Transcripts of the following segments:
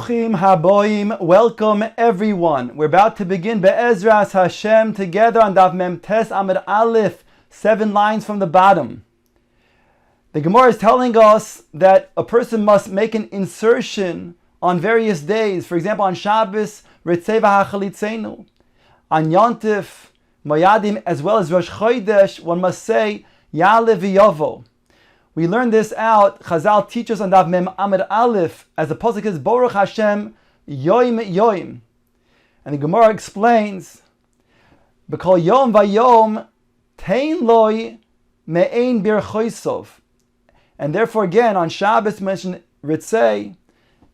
Bruchim haboim, welcome everyone. We're about to begin Be'ezras Hashem together on Daf Mem Tes Amud Aleph, 7 lines from the bottom. The Gemara is telling us that a person must make an insertion on various days. For example, on Shabbos, Ritzei v'hachalitzenu. On Yontif, Moyadim, as well as Rosh Chodesh, one must say Ya'aleh v'yovo. We learn this out. Chazal teaches on Daf Mem Amud Aleph, as the pasuk is Baruch Hashem Yomi Yoim, and the Gemara explains, B'kol Yom v'Yom Tein Loi Me'ein Bir Choisov, and therefore again on Shabbos mention Ritzei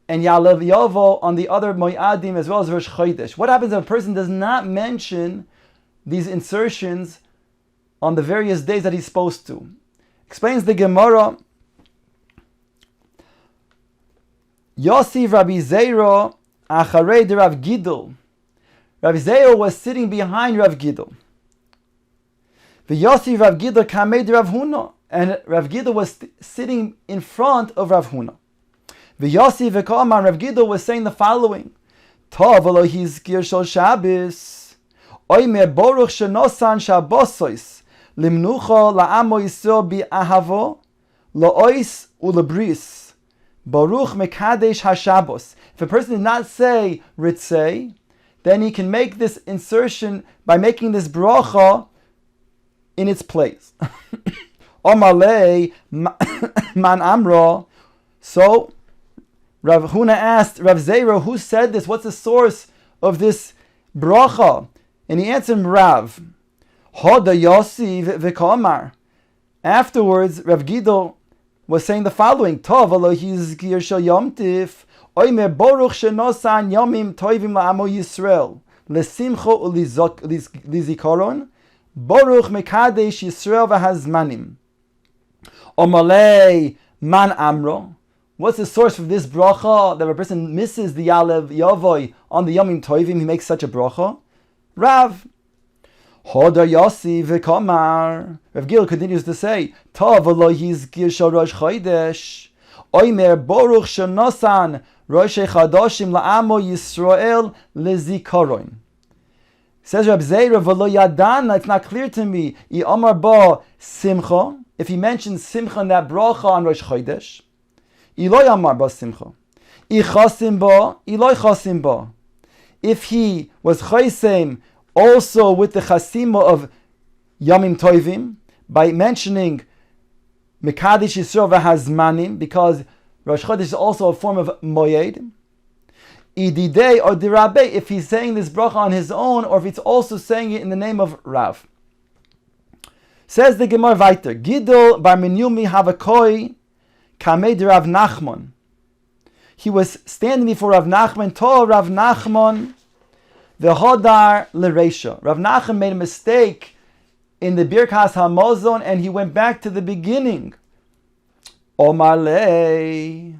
and Ya'aleh v'yovo on the other Moyadim as well as Rosh Chodesh. What happens if a person does not mention these insertions on the various days that he's supposed to? Explains the Gemara, Yosef Rabbi Zeiro acharei de Rav Gidol. Rabbi Zeiro was sitting behind Rav Gidol. V'Yosef Rav Gidol kamei de Rav Huna, and Rav Gidol was sitting in front of Rav Huna. V'Yosef v'Kamar, Rav Gidol was saying the following: Tov lo hizkir shel Shabbos, oimer boruch shenosan Shabbosos. Limnucha la'amo Yisrael bi'ahavo la'ois ulebris baruch mekadesh hashabos. If a person did not say ritzei, then he can make this insertion by making this bracha in its place. Omalei man amro. So Rav Huna asked Rav Zeiro, who said this? What's the source of this bracha? And he answered Rav. Hoda Yosef v'Kamar. Afterwards, Rav Gidol was saying the following: Tov lo hizkir shel Yom Tif, oimer boruch shenosan yomim toivim la'amo Yisrael, lesimcho ulizikaron, boruch mekadesh Yisrael v'hazmanim. Omalei man amro. What's the source of this bracha that a person misses the Ya'aleh Yovoi on the yomim toivim? He makes such a bracha. Rav. Hoda Yossi v'Kamar. Rav Gidol continues to say, Tov lo hizkir shel Rosh Chodesh, oimer boruch shenosan Rosh Chadoshim la'amo Yisrael lezikaron. Says Rab Zeira, v'lo yadana, it's not clear to me, I omar ba simcha, if he mentions simcha in that bracha on Rosh Chodesh, I lo yamar ba simcha, I chasim ba, I lo chasim ba. If he was chasim also with the chasima of Yomim Tovim, by mentioning Mekadesh Yisrael v'hazmanim, because Rosh Chodesh is also a form of Moyed. Ididei or Dirabe, if he's saying this bracha on his own, or if he's also saying it in the name of Rav. Says the Gemara weiter, Gidol bar Yomi Havakoi kamei de Rav Nachman. He was standing before Rav Nachman, to Rav Nachman the Hodar L'Reisha. Rav Nachman made a mistake in the Birkas HaMazon and he went back to the beginning. Omar lei,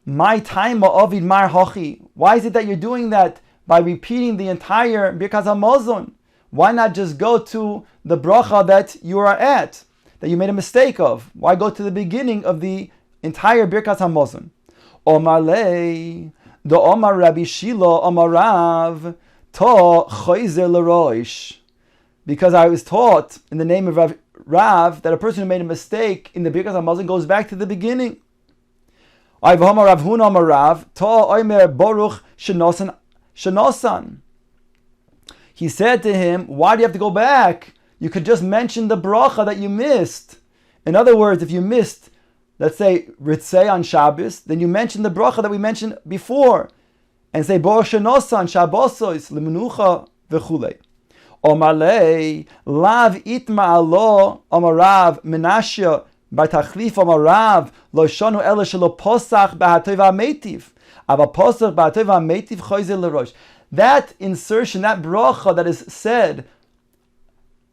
my time Ovid Mar Hochi. Why is it that you're doing that by repeating the entire Birkas HaMazon? Why not just go to the bracha that you are at, that you made a mistake of? Why go to the beginning of the entire Birkas HaMazon? Omar lei, the Omar Rabbi Shilo Omar Rav, because I was taught in the name of Rav that a person who made a mistake in the Birkas HaMazon goes back to the beginning. He said to him, why do you have to go back? You could just mention the bracha that you missed. In other words, if you missed, let's say, Ritzei on Shabbos, then you mention the bracha that we mentioned before. And say, Baruch shenosan Shabbosos l'menucha v'chulei. Omar lei, lav itma alo, Omar Rav, Menashe, b'tachlif Omar Rav, lo shonu ela shelo posach b'hatov ha'meitiv. Ava posach b'hatov ha'meitiv choyze l'rosh. That insertion, that bracha that is said,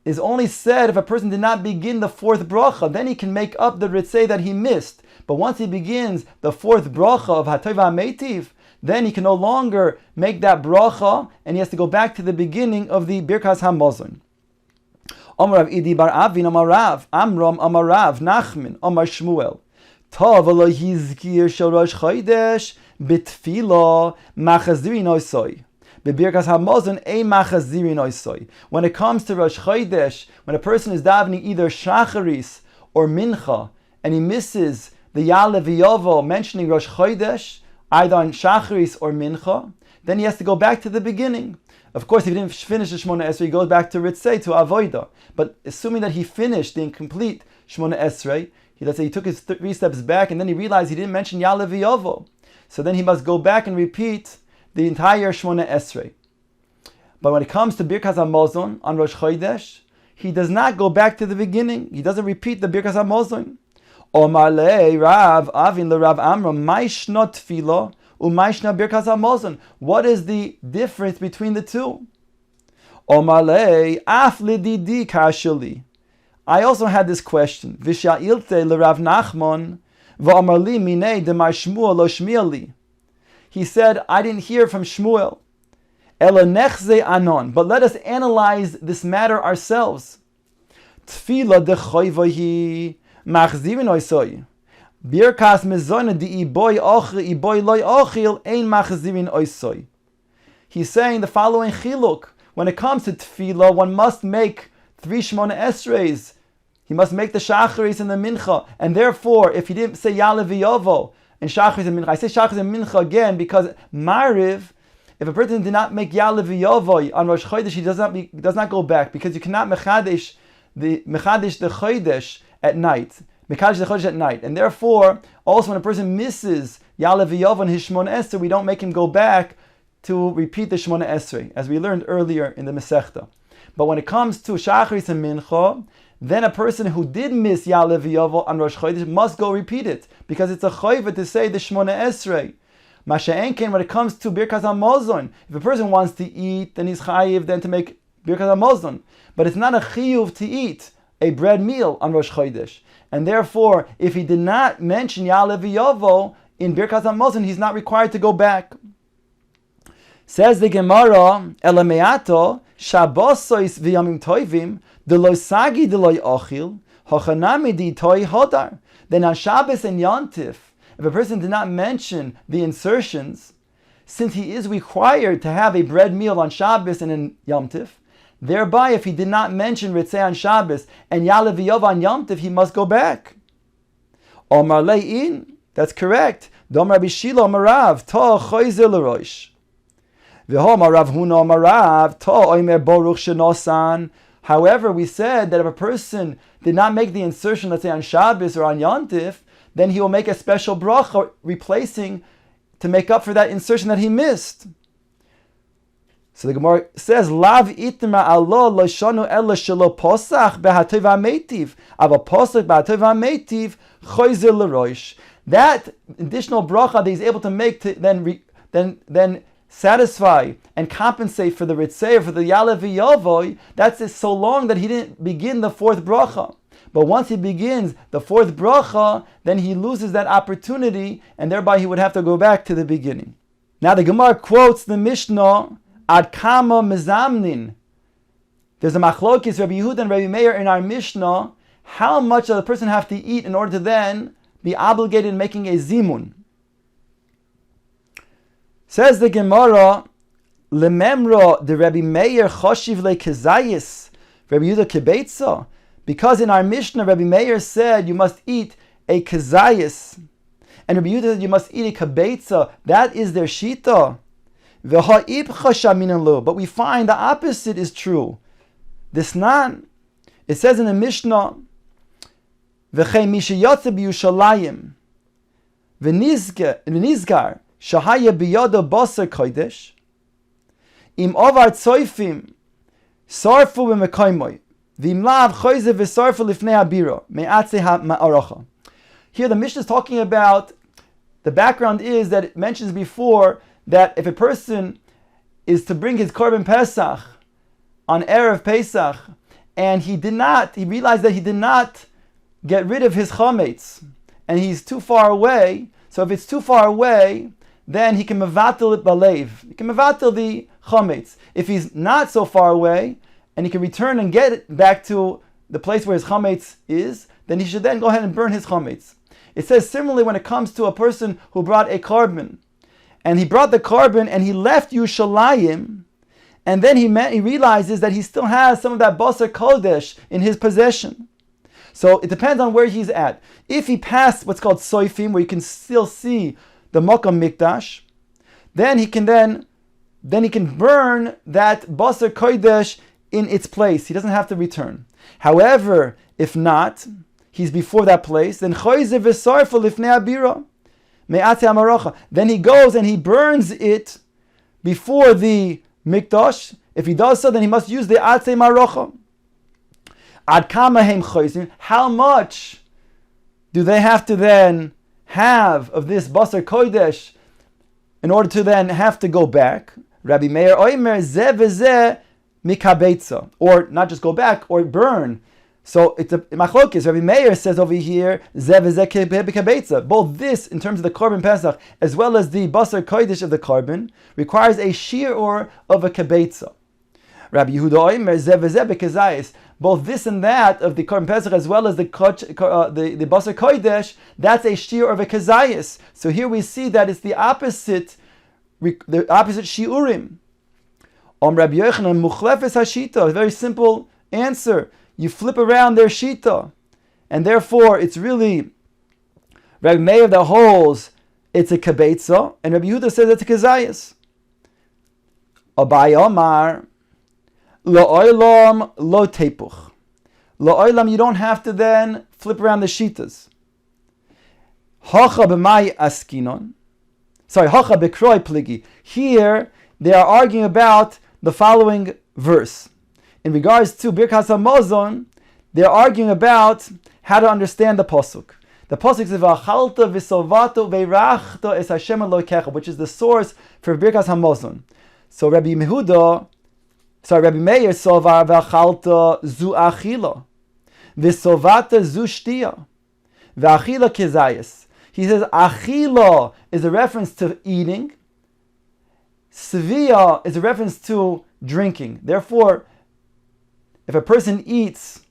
is only said if a person did not begin the fourth bracha. Then he can make up the ritzei that he missed. But once he begins the fourth bracha of hatov ha'meitiv, then he can no longer make that bracha, and he has to go back to the beginning of the Birkas HaMazon. Amar Rav Idi bar Avin, Amar Rav, Amram, Amar Rav, Nachman, Amar Shmuel. Tov lo hizkir shel Rosh Chodesh Bitfilo machazirin oisoi. Bebirkas hamazon ein machazirin oisoi. When it comes to Rosh Chodesh, when a person is davening either shacharis or mincha, and he misses the Ya'aleh v'Yovo mentioning Rosh Chodesh, either on shacharis or mincha, then he has to go back to the beginning. Of course, if he didn't finish the Shmona Esrei, he goes back to Ritzei, to Avoida. But assuming that he finished the incomplete Shmona Esrei, let's say he took his 3 steps back and then he realized he didn't mention Ya'aleh v'Yovo. So then he must go back and repeat the entire Shmona Esrei. But when it comes to Birkas HaMazon on Rosh Chodesh, he does not go back to the beginning. He doesn't repeat the Birkas HaMazon. Omar le Rav Avin le Rav Amram, Maishna Tfilo u'Maishna Birkas HaMazon. What is the difference between the two? Omar le Af lididi kashali. I also had this question. V'sha'iltei le Rav Nachman v'amar li minei demar Shmuel lo shmi'ali. He said, I didn't hear from Shmuel. Ela nechze anon. But let us analyze this matter ourselves. Tfila dechoyvahi machzirin oisoi. Birkas mezona di iboy ochil iboy loy ochil ein machzirin oisoi. He's saying the following chiluk. When it comes to tefillah, one must make 3 Shmona Esreis. He must make the shacharis and the mincha. And therefore, if he didn't say Ya'aleh v'Yovo and shacharis and mincha, I say shacharis and mincha again because Mariv, if a person did not make Ya'aleh v'Yovo on Rosh Chodesh, he does not go back because you cannot mechadesh the Chodesh at night. Mekadesh the Chodesh at night. And therefore, also when a person misses Ya'aleh v'Yovo and his Shmona Esrei, we don't make him go back to repeat the Shmona Esrei, as we learned earlier in the Masechta. But when it comes to shacharis and mincha, then a person who did miss Ya'aleh v'Yovo on Rosh Chodesh must go repeat it, because it's a chayva to say the Shmona Esrei. Masha'enken, when it comes to Birkas HaMazon, if a person wants to eat, then he's chayiv then to make Birkas HaMazon. But it's not a chiyuv to eat a bread meal on Rosh Chodesh. And therefore, if he did not mention Ya'aleh v'Yovo in Birkas HaMazon, he's not required to go back. Says the Gemara, Elameato, Shabbosois v'yamim toivim, deloy sagi deloy ochil, hochanami di toy hodar. Then on Shabbos and Yontif, if a person did not mention the insertions, since he is required to have a bread meal on Shabbos and in Yontif, thereby if he did not mention Ritzei on Shabbos and Ya'aleh v'Yovo on Yontif, he must go back. Omar le'in, that's correct. Dom Rabbi Shilo Marav, to choyzer l'rosh. However, we said that if a person did not make the insertion, let's say on Shabbos or on Yontif, then he will make a special bracha replacing to make up for that insertion that he missed. So the Gemara says, "Lav itma alo lo shanu ela shelo posach behatov hametiv, ava posach behatov hametiv choyzer l'rosh." That additional bracha that he's able to make to then satisfy and compensate for the Ritzei, for the Ya'aleh v'Yovo, that's it so long that he didn't begin the 4th bracha. But once he begins the 4th bracha, then he loses that opportunity, and thereby he would have to go back to the beginning. Now the Gemara quotes the Mishnah, Ad Kama Mezamnin. There's a machlokis, Rabbi Yehuda and Rabbi Meir in our Mishnah, how much does a person have to eat in order to then be obligated in making a zimun? Says the Gemara, Lememro de Rabbi Meir choshiv le kezayis, Rabbi Yehuda kebeitza, because in our Mishnah Rabbi Meir said you must eat a kezayis, and Rabbi Yehuda said you must eat a kebeitza. That is their shita. But we find the opposite is true. Disnan, it says in the Mishnah, V'chei mishayotze b'Yushalayim, v'nizgar Shahaya biyada basar kodesh, im ovar tzoifim sarfu b'mekaymoy, v'im lav choyze v'sarfu lifnei habira me'atzei ha'aracha. Here the Mishnah is talking about, the background is that it mentions before that if a person is to bring his korban Pesach on Erev Pesach, and he realized that he did not get rid of his chametz, and he's too far away, so if it's too far away, then he can mevatel it balev. He can mevatel the chametz. If he's not so far away, and he can return and get it back to the place where his chametz is, then he should then go ahead and burn his chametz. It says similarly when it comes to a person who brought a korban, and he brought the carbon and he left Yerushalayim, and then he realizes that he still has some of that Basar Kodesh in his possession. So it depends on where he's at. If he passed what's called Soifim, where you can still see the Makam Mikdash, then he can burn that Basar Kodesh in its place. He doesn't have to return. However, if not, he's before that place, then Choyze v'sarfa lifnei abira me'atei hamarocha. Then he goes and he burns it before the Mikdash. If he does so, then he must use the Atei Marocha. Ad kama hem choyzin. How much do they have to then have of this Basar Kodesh in order to then have to go back? Rabbi Meir oimer zeh v'zeh mikabetza. Or not just go back, or burn. So it's a machlokes. Rabbi Meir says over here, zeh v'zeh mikabetza. Both this, in terms of the Korban Pesach, as well as the Basar Kodesh of the Korban, requires a shiur of a kabetza. Rabbi Yehuda oimer zeh v'zeh bekazayis. Both this and that of the Korban Pesach as well as the Basar Kodesh, that's a shiur of a kazayis. So here we see that it's the opposite shiurim. Rabbi Yochanan muchlefes hashita. A very simple answer. You flip around their shita, and therefore it's really Rabbi Meir that holds it's a kabetza, and Rabbi Yehuda says it's a kazayis. Abai Omar. Lo oilam, lo tepuch. Lo oilam, you don't have to then flip around the shitas. Hacha b'mai askinon. Hacha b'kroi pligi. Here, they are arguing about the following verse. In regards to Birkas HaMazon, they are arguing about how to understand the pasuk. The pasuk says, "V'achalta v'sovato v'rachta es Hashem Elokecha," which is the source for Birkas HaMazon. So Rabbi Meir sovar v'achalta zu achila, v'sovata zu shtia, v'achila kezayis. He says achila is a reference to eating. Sevia is a reference to drinking. Therefore, if a person eats,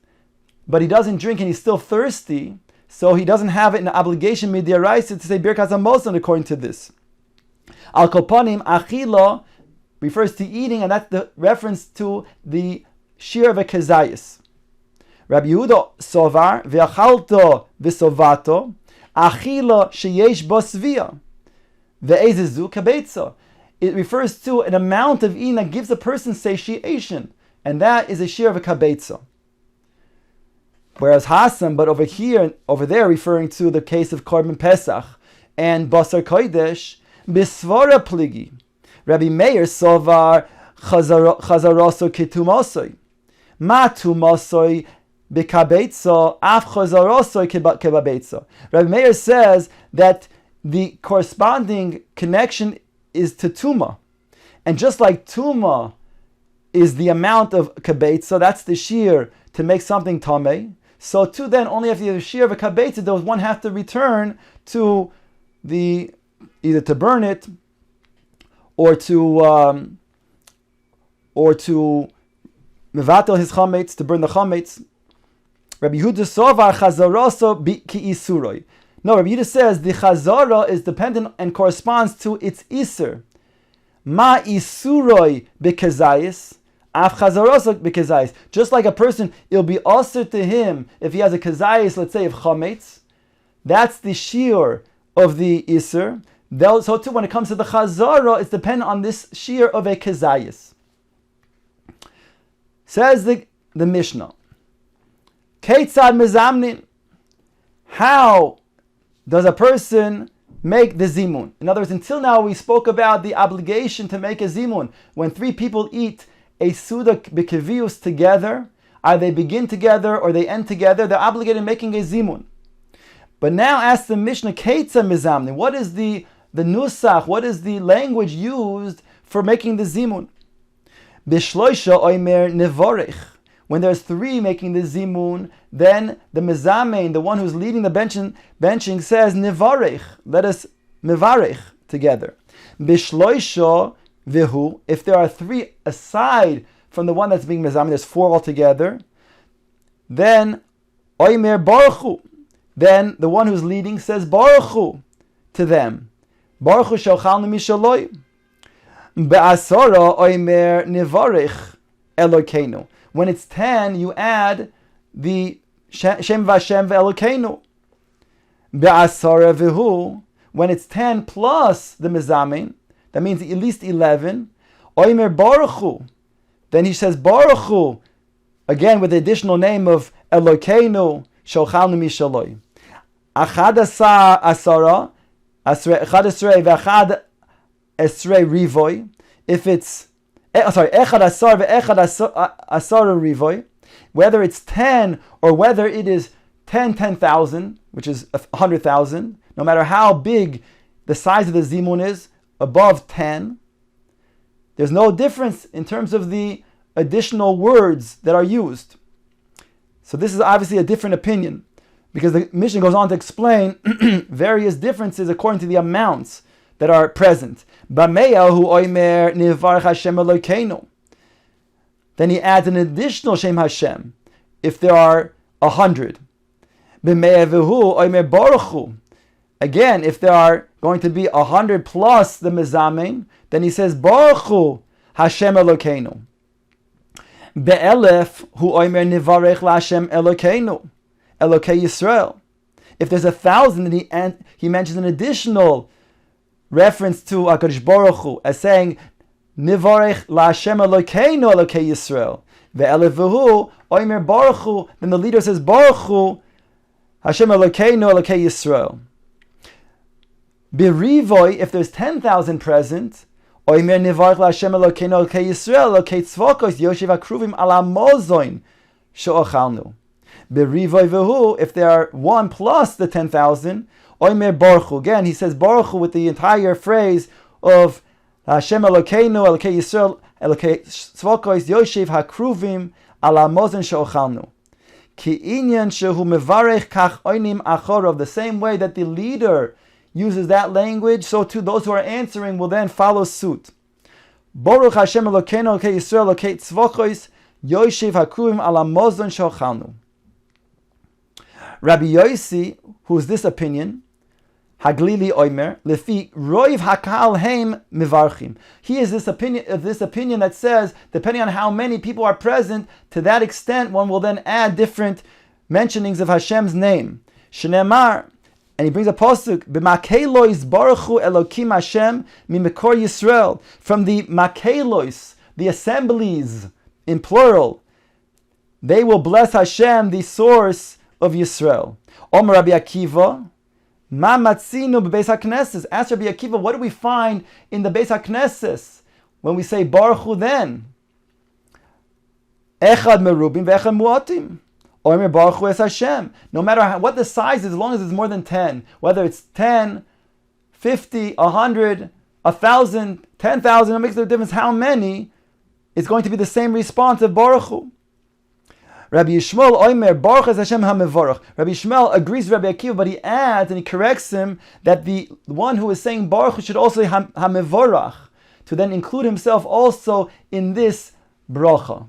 but he doesn't drink and he's still thirsty, so he doesn't have an obligation midiraisa to say Birkas HaMazon according to this. Al kopanim achila refers to eating, and that's the reference to the shir of a kezayis. Rabbi Yehuda sovar ve'achalto v'sovato achila sheyesh bo svia ve'ezezu kabetza. It refers to an amount of eating that gives a person satiation, and that is a shir of a kabetza. Whereas Hassan, but over there, referring to the case of Korban Pesach and Basar Kodesh, bisvara pligi. Rabbi Meir sovar chazaraso ketumasoi. Ma tumasoi bekabetza af chazaraso kebabetza. Rabbi Meir says that the corresponding connection is to tuma. And just like tuma is the amount of kabetza, that's the shear to make something tameh, so too then only if you have shear of a kabetza does one have to return to either to burn it or to mevatel his chametz, to burn the chametz. Rabbi Yehuda sovar chazaraso ki isuroi. No, Rabbi Yehuda says the chazara is dependent and corresponds to its iser. Ma isuroi bekazayis, af chazaraso bekazayis. Just like a person, it'll be aser to him if he has a kazayis, let's say of chametz. That's the shiur of the iser. So too, when it comes to the chazara, it's dependent on this shear of a kezayis. Says the Mishnah, Keitzad mezamnin. How does a person make the zimun? In other words, until now we spoke about the obligation to make a zimun. When three people eat a suda b'kevius together, either they begin together or they end together, they're obligated in making a zimun. But now ask the Mishnah, Keitzad mezamnin. What is the nusach, what is the language used for making the zimun? Bishloisha oimer nevorech. When there's three making the zimun, then the mezamein, the one who's leading the benching says nevorech. Let us mevarech together. Bishloisha vihu. If there are three aside from the one that's being mezamein, there's four altogether. Then oimer baruchu. Then the one who's leading says baruchu to them. Baruch Hu Shalchalnu Mishaloi. Be'asara oimer nivarich Elokeinu. When it's 10, you add the Shem Vashem Ve'Elokeinu. Be'asara v'hu. When it's 10 plus the Mezamin, that means at least 11. Oimer Baruch Hu. Then he says Baruch Hu, again with the additional name of Elokeinu, Shalchalnu Mishaloi. Achad asara, echad esrei ve'achad esrei rivoy. If it's, echad asar ve'echad asara rivoy, whether it's 10 or whether it is 10,000, which is 100,000, no matter how big the size of the zimun is, above 10, there's no difference in terms of the additional words that are used. So this is obviously a different opinion, because the Mishnah goes on to explain various differences according to the amounts that are present. Bameyahu oimer nivarach Hashem Elokeinu. Then he adds an additional Shem Hashem if there are 100. B'meyahu oimer Baruch Hu. Again, if there are going to be 100 plus the Mezamin, then he says Baruch Hu Hashem Elokeinu. Be'elef hu oimer nivarech LaHashem Elokeinu, Elokei Yisrael. If there's 1,000, then he mentions an additional reference to HaKadosh Baruch Hu as saying nivarech LaHashem Elokeinu, Elokei Yisrael. Ve'elef v'hu oimer Baruch Hu. Then the leader says Baruch Hu Hashem Elokeinu, Elokei Yisrael. B'rivoy, if there's 10,000 present, oimer nivarech LaHashem Elokeinu, Elokei Yisrael, Elokei Tzvokos, Yoshev HaKruvim ala mozoin she'ochalnu. B'rivoy v'hu, if there are 1 plus the 10,000, oimer Baruch Hu. Again, he says Baruch Hu with the entire phrase of Hashem Elokeinu, Elokei Yisrael, Elokei Tzvokos, Yoshev HaKruvim ala mozoin she'ochalnu. Ki inyan shehu mevarech kach oinim achorov. The same way that the leader uses that language, so too those who are answering will then follow suit. Baruch Hashem Elokeinu, Elokei Yisrael, Elokei Tzvokos, Yoshev HaKruvim ala mozdon shochalnu. Rabbi Yossi, who's this opinion, Haglili Oimer, Lefi Roiv Hakal Heim Mivarchim. He is this opinion that says, depending on how many people are present, to that extent one will then add different mentionings of Hashem's name. Shneimar. And he brings a pasuk, b'makelois baruchu Elokim Hashem mimekor Yisrael. From the makelois, the assemblies, in plural, they will bless Hashem, the source of Yisrael. Omer Rabbi Akiva, ma matzinu b'beis haknesses. Ask Rabbi Akiva, what do we find in the beis haknesses when we say baruchu then? Echad merubim ve'echad muatim. Omer Baruch Hu es Hashem. No matter what the size is, as long as it's more than 10, whether it's 10, 50, 100, 1,000, 10,000, it makes no difference how many, it's going to be the same response of Baruch Hu. Rabbi Yishmael Omer Baruch es Hashem HaMevorach. Rabbi Yishmael agrees with Rabbi Akiva, but he adds and he corrects him that the one who is saying Baruch Hu should also say HaMevorach, to then include himself also in this bracha.